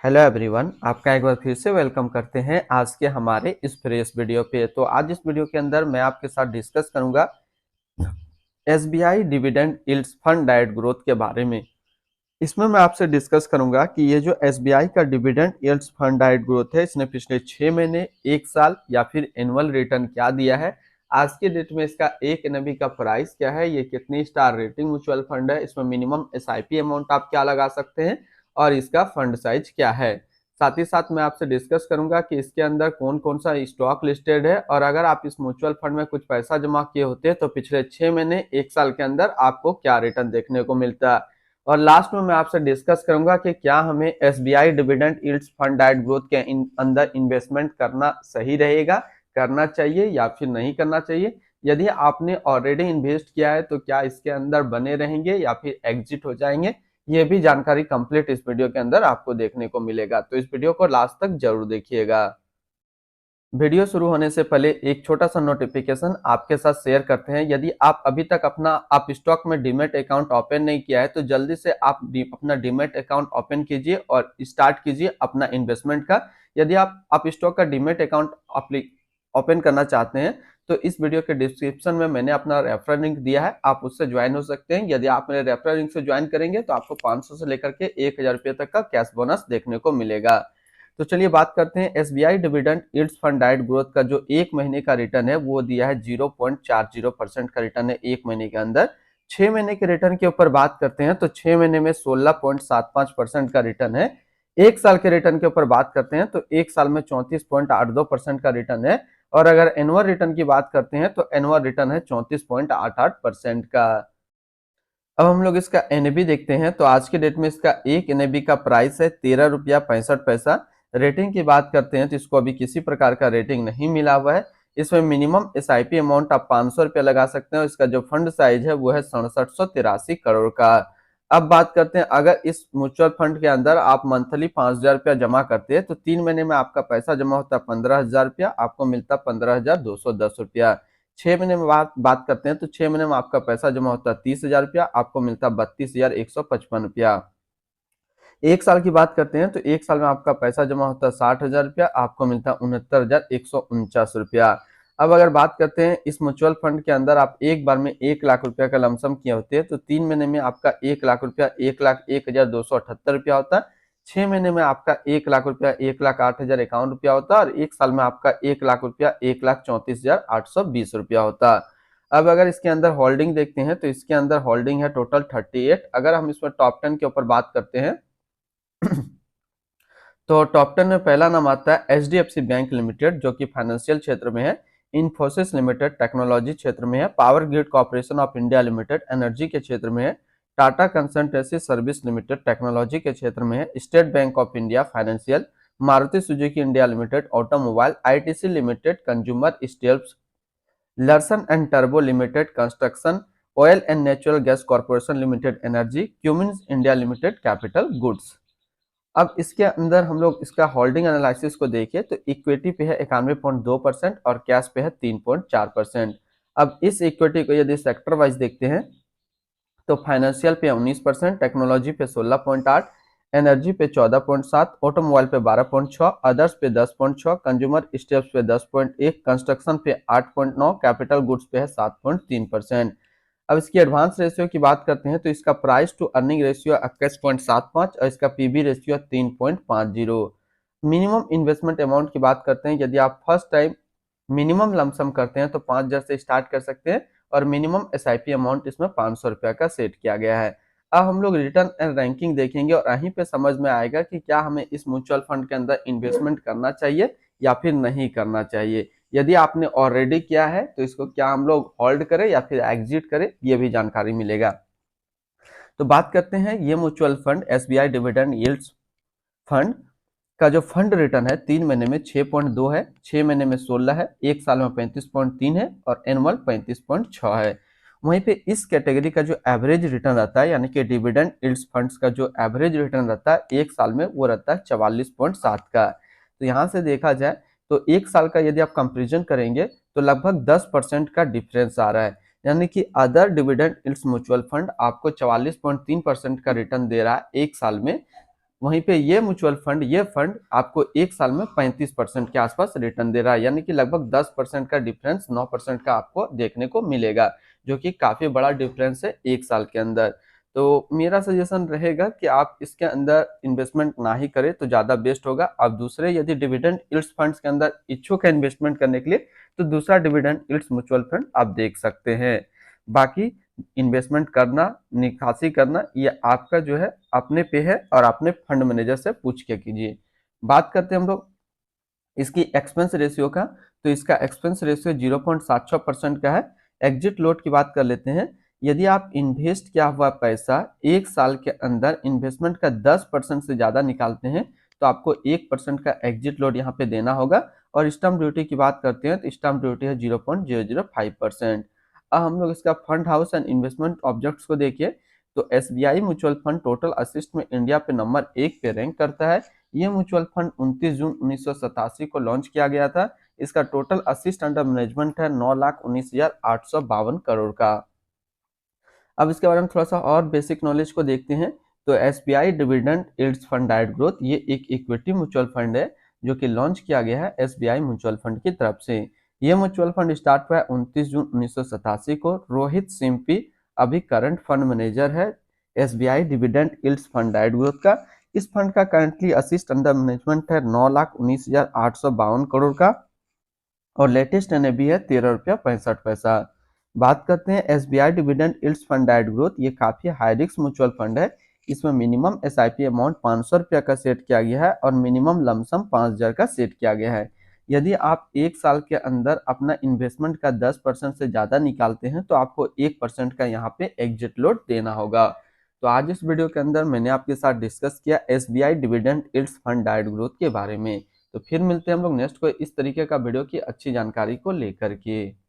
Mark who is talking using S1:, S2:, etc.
S1: Hello everyone, आपका एक बार फिर से वेलकम करते हैं आज के हमारे इस फ्रेश वीडियो पे। तो आज इस वीडियो के अंदर मैं आपके साथ डिस्कस करूंगा SBI dividend yields fund diet growth के बारे में। इसमें मैं आपसे डिस्कस करूंगा कि ये जो एसबीआई का dividend yields fund diet growth है, इसने पिछले 6 महीने, एक साल या फिर एनुअल रिटर्न क्या दिया है, आज के डेट में इसका एक एनएबी का प्राइस क्या है, ये कितनी स्टार रेटिंग म्यूचुअल फंड है, इसमें मिनिमम एसआईपी अमाउंट आप क्या लगा सकते हैं और इसका फंड साइज क्या है। साथ ही साथ मैं आपसे डिस्कस करूंगा कि इसके अंदर कौन कौन सा स्टॉक लिस्टेड है और अगर आप इस म्यूचुअल फंड में कुछ पैसा जमा किए होते हैं तो पिछले 6 महीने, एक साल के अंदर आपको क्या रिटर्न देखने को मिलता है। और लास्ट में मैं आपसे डिस्कस करूंगा कि क्या हमें SBI dividend yields fund diet growth के अंदर इन्वेस्टमेंट करना सही रहेगा, करना चाहिए या फिर नहीं करना चाहिए। यदि आपने ऑलरेडी इन्वेस्ट किया है तो क्या इसके अंदर बने रहेंगे या फिर एग्जिट हो जाएंगे, ये भी जानकारी कंप्लीट इस वीडियो के अंदर आपको देखने को मिलेगा। तो इस वीडियो को लास्ट तक जरूर देखिएगा। वीडियो शुरू होने से पहले एक छोटा सा नोटिफिकेशन आपके साथ शेयर करते हैं। यदि आप अभी तक आप स्टॉक में डीमैट अकाउंट ओपन नहीं किया है तो जल्दी से आप अपना डीमैट अकाउंट ओपन कीजिए और स्टार्ट कीजिए अपना इन्वेस्टमेंट का। यदि आप स्टॉक का डीमैट अकाउंट ओपन करना चाहते हैं तो इस वीडियो के डिस्क्रिप्शन में मैंने अपना रेफरल लिंक दिया है, आप उससे ज्वाइन हो सकते हैं। यदि आप मेरे रेफरल लिंक से ज्वाइन करेंगे तो आपको 500 से लेकर के 1000 रुपये तक का कैश बोनस देखने को मिलेगा। तो चलिए बात करते हैं SBI dividend yields fund diet growth का। जो एक महीने का रिटर्न है वो दिया है 0.40% का रिटर्न है एक महीने के अंदर। 6 महीने के रिटर्न के ऊपर बात करते हैं तो 6 महीने में 16.75% का रिटर्न है। एक साल के रिटर्न के ऊपर बात करते हैं तो एक साल में 34.82% का रिटर्न है। और अगर एनुअल रिटर्न की बात करते हैं तो एनुअल रिटर्न है 34.88% का। अब हम लोग इसका एनएबी देखते हैं तो आज के डेट में इसका एक एनएबी का प्राइस है 13 रुपया 65 पैसा। रेटिंग की बात करते हैं तो इसको अभी किसी प्रकार का रेटिंग नहीं मिला हुआ है। इसमें मिनिमम एसआईपी अमाउंट आप 500 रुपया लगा सकते हैं और इसका जो फंड साइज है वो है 6783 करोड़ का। अब बात करते हैं, अगर इस म्यूचुअल फंड के अंदर आप मंथली 5000 रुपया जमा करते हैं तो 3 महीने में आपका पैसा जमा होता है 15,000 रुपया, आपको मिलता 15,210 रुपया। 6 महीने में बात करते हैं तो 6 महीने में आपका पैसा जमा होता है 30,000 रुपया, आपको मिलता 32,155 रुपया। एक साल की बात करते हैं तो एक साल में आपका पैसा जमा होता है 60,000 रुपया, आपको मिलता है 69,149 रुपया। अब अगर बात करते हैं इस म्यूचुअल फंड के अंदर आप एक बार में 1 लाख रुपया का लमसम किए होते हैं तो 3 महीने में आपका 1 लाख रुपया 1,01,278 रुपया होता है। 6 महीने में आपका 1 लाख रुपया 1,08,051 रुपया होता है और एक साल में आपका 1 लाख रुपया 1,34,820 रुपया होता है। अब अगर इसके अंदर होल्डिंग देखते हैं तो इसके अंदर होल्डिंग है टोटल 38। अगर हम इसमें टॉप 10 के ऊपर बात करते हैं तो टॉप 10 में पहला नाम आता है एचडीएफसी बैंक लिमिटेड, जो कि फाइनेंशियल क्षेत्र में है। इन्फोसिस लिमिटेड टेक्नोलॉजी क्षेत्र में है। Power grid corporation of India limited energy के क्षेत्र में है। Tata consultancy service limited technology के क्षेत्र में है। State bank of India financial. Maruti Suzuki India limited automobile. ITC limited consumer staples. Larsen and टर्बो limited construction. Oil and natural gas corporation limited energy. Cummins India limited capital goods. अब इसके अंदर हम लोग इसका होल्डिंग एनालिसिस को देखें तो इक्विटी पे है 91.2% और कैश पे है 3.4%। अब इस इक्विटी को यदि सेक्टर वाइज देखते हैं तो फाइनेंशियल पे 19%, टेक्नोलॉजी पे 16.8, एनर्जी पे 14.7, ऑटोमोबाइल पे 12.6, अदर्स पे 10.6, कंज्यूमर स्टेप्स पे 10.1, कंस्ट्रक्शन पे 8.9, कैपिटल गुड्स पे है 7.3%। अब इसकी एडवांस रेशियो की बात करते हैं तो इसका प्राइस टू अर्निंग रेशियो 21.75 और इसका PB ratio 3.50। Minimum investment amount की बात करते हैं, यदि आप फर्स्ट टाइम मिनिमम लमसम करते हैं तो 5,000 से स्टार्ट कर सकते हैं और मिनिमम एसआईपी अमाउंट इसमें 500 रुपया का सेट किया गया है। अब हम लोग रिटर्न एंड रैंकिंग देखेंगे और यहीं पे समझ में आएगा कि क्या हमें इस म्यूचुअल फंड के अंदर इन्वेस्टमेंट करना चाहिए या फिर नहीं करना चाहिए। यदि आपने ऑलरेडी किया है तो इसको क्या हम लोग होल्ड करें या फिर एग्जिट करें, ये भी जानकारी मिलेगा। तो बात करते हैं ये mutual fund SBI dividend yields fund का जो फंड रिटर्न है 3 महीने में 6.2 है, 6 महीने में 16 है, एक साल में 35.3 है और एनुअल 35.6 है। वहीं पे इस कैटेगरी का जो एवरेज रिटर्न रहता है यानी कि डिविडेंड यील्ड्स फंड्स का जो एवरेज रिटर्न रहता है एक साल में वो रहता है 44.7 का। तो यहाँ से देखा जाए तो एक साल का यदि आप कंपेरिजन करेंगे तो लगभग 10% का डिफरेंस आ रहा है। यानी कि other dividend yields mutual fund आपको 44.3% का रिटर्न दे रहा है एक साल में, वहीं पे ये म्यूचुअल फंड, ये फंड आपको एक साल में 35% के आसपास रिटर्न दे रहा है, यानी कि लगभग 10% का डिफरेंस 9% का आपको देखने को मिलेगा, जो कि काफी बड़ा डिफरेंस है एक साल के अंदर। तो मेरा सजेशन रहेगा कि आप इसके अंदर इन्वेस्टमेंट ना ही करें तो ज्यादा बेस्ट होगा। आप दूसरे यदि डिविडेंड यील्ड्स फंड्स के अंदर इच्छुक है इन्वेस्टमेंट करने के लिए, तो दूसरा डिविडेंड यील्ड्स म्यूचुअल फंड आप देख सकते हैं। बाकी इन्वेस्टमेंट करना, निकासी करना, ये आपका जो है अपने पे है और अपने फंड मैनेजर से पूछ के कीजिए। बात करते हैं हम लोग इसकी एक्सपेंस रेशियो का, तो इसका एक्सपेंस रेशियो 0.76% का है। एग्जिट लोड की बात कर लेते हैं। यदि आप इन्वेस्ट किया हुआ पैसा एक साल के अंदर इन्वेस्टमेंट का 10% से ज्यादा निकालते हैं, तो आपको 1% का एग्जिट लोड यहाँ पे देना होगा। और स्टैम्प ड्यूटी की बात करते हैं तो स्टैम्प ड्यूटी है 0.005%। अब हम लोग इसका fund house and investment objects को देखिए, तो SBI mutual fund total assist में इंडिया पे नंबर 1 पे रैंक करता है। ये म्यूचुअल फंड 29 जून 1987 को लॉन्च किया गया था। इसका टोटल असिस्ट अंडर मैनेजमेंट है 9,19,852 करोड़ का। अब इसके बारे में थोड़ा सा और बेसिक नॉलेज को देखते हैं। तो SBI dividend yields fund direct growth, ये एक इक्विटी म्यूचुअल फंड है जो कि लॉन्च किया गया है एसबीआई म्यूचुअल फंड की तरफ से। ये म्यूचुअल फंड स्टार्ट हुआ है 29 जून 1987 को। रोहित सिम्पी अभी करंट फंड मैनेजर है SBI dividend yields fund direct growth का। इस फंड का करंटली असिस्ट अंडर मैनेजमेंट है 9,19,852 करोड़ का और लेटेस्ट एनएबी है 13 रुपया 65 पैसा। बात करते हैं SBI dividend yields fund direct growth, ये काफी हाई रिस्क म्यूचुअल फंड है। इसमें मिनिमम एसआईपी अमाउंट 500 रुपया का सेट किया गया है और मिनिमम लमसम 5,000 का सेट किया गया है। यदि आप एक साल के अंदर अपना इन्वेस्टमेंट का 10% से ज्यादा निकालते हैं तो आपको 1% का यहाँ पे एग्जिट लोड देना होगा। तो आज इस वीडियो के अंदर मैंने आपके साथ डिस्कस किया SBI dividend yields fund direct growth के बारे में। तो फिर मिलते हैं हम लोग नेक्स्ट को इस तरीके का वीडियो की अच्छी जानकारी को लेकर के।